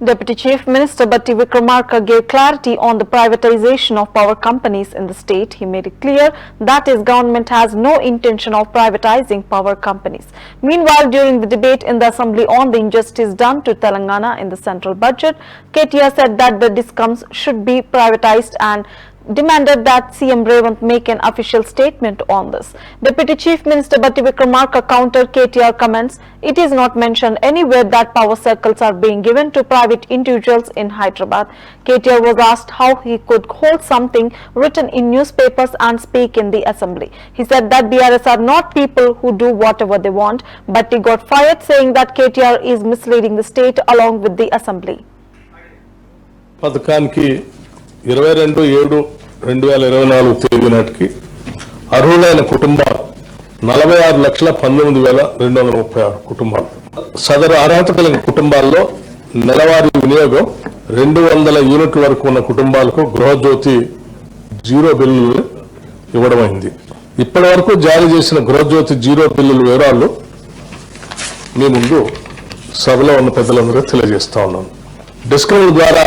Deputy Chief Minister Batti Vikramarka gave clarity on the privatization of power companies in the state. He made it clear that his government has no intention of privatizing power companies. Meanwhile, during the debate in the Assembly on the injustice done to Telangana in the central budget, KTR said that the DISCOMs should be privatized and demanded that CM Revant make an official statement on this. Deputy Chief Minister Batti Vikramarka countered KTR comments. It is not mentioned anywhere that power circles are being given to private individuals in Hyderabad. KTR was asked how he could hold something written in newspapers and speak in the assembly. He said that BRS are not people who do whatever they want, but he got fired saying that KTR is misleading the state along with the assembly. 22/7/2024 తేదీ నాటికి అర్హులైన కుటుంబాలు 46,19,236 కుటుంబాలు. సదరు అర్హత కలిగిన కుటుంబాల్లో నెలవారీ వినియోగం 200 యూనిట్ల వరకు ఉన్న కుటుంబాలకు గృహజ్యోతి జీరో బిల్లులు ఇవ్వడమైంది. ఇప్పటి వరకు జారీ చేసిన గృహజ్యోతి జీరో బిల్లుల వివరాలు మీ ముందు సభలో ఉన్న పెద్దలందరూ తెలియజేస్తా ఉన్నాను. డిస్కౌంట్ ద్వారా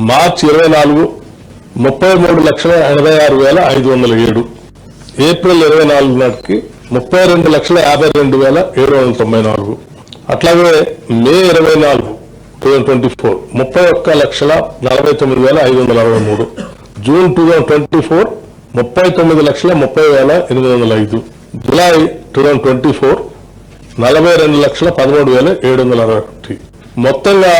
మార్చి 24 33,86,507, ఏప్రిల్ 24 నాటికి 32,52,794, అట్లాగే మే 24 2024 31,49,563, జూన్ 2024 39,30,805, జులై 2024 42,13,761, మొత్తంగా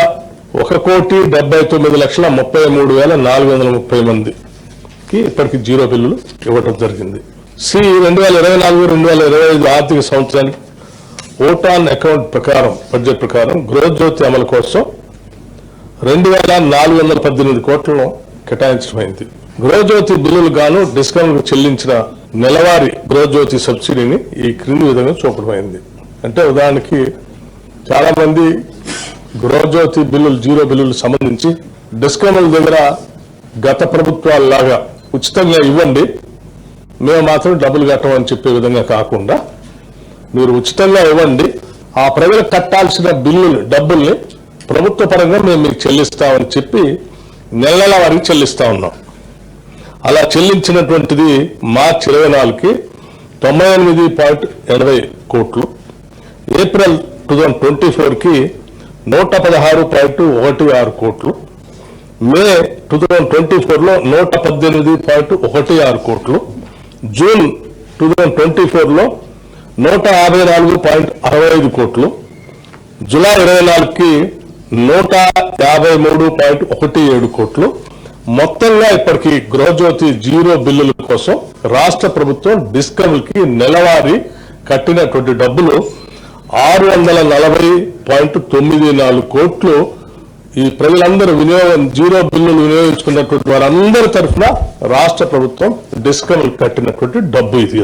1,79,33,430 మందికి ఇప్పటికి జీరో బిల్లులు ఇవ్వడం జరిగింది. 2024-2025 ఆర్థిక సంవత్సరానికి ఓట్ ఆన్ అకౌంట్ ప్రకారం బడ్జెట్ ప్రకారం గృహజ్యోతి అమలు కోసం 2,418 కోట్లను కేటాయించడమైంది. గృహజ్యోతి బిల్లులు గాను డిస్కౌంట్ చెల్లించిన నెలవారీ గృహజ్యోతి సబ్సిడీని ఈ క్రింది విధంగా చూపడమైంది. అంటే ఉదాహరణకి చాలా మంది గృహజ్యోతి బిల్లులు జీరో బిల్లులు సంబంధించి డిస్కౌంట్ల దగ్గర గత ప్రభుత్వాలలాగా ఉచితంగా ఇవ్వండి, మేము మాత్రం డబ్బులు కట్టమని చెప్పే విధంగా కాకుండా మీరు ఉచితంగా ఇవ్వండి, ఆ ప్రజలకు కట్టాల్సిన డబ్బుల్ని ప్రభుత్వ పరంగా మేము మీకు చెల్లిస్తామని చెప్పి నెల వారికి చెల్లిస్తా ఉన్నాం. అలా చెల్లించినటువంటిది మార్చి 24కి 98.80 కోట్లు, ఏప్రిల్ 2024కి 116.16 కోట్లు, మే 2024లో 118.16 కోట్లు, జూన్ 2024లో 154.65 కోట్లు, జులై 24కి 153.17 కోట్లు. మొత్తంగా ఇప్పటికీ గృహజ్యోతి జీరో బిల్లుల కోసం రాష్ట్ర ప్రభుత్వం డిస్కమ్లకి నెలవారీ కట్టినటువంటి డబ్బులు 640.94 కోట్లు. ఈ ప్రజలందరూ జీరో బిల్లులు వినియోగించుకున్నటువంటి వారందరి తరఫున రాష్ట్ర ప్రభుత్వం డిస్కమ్లు కట్టినటువంటి డబ్బు ఇది.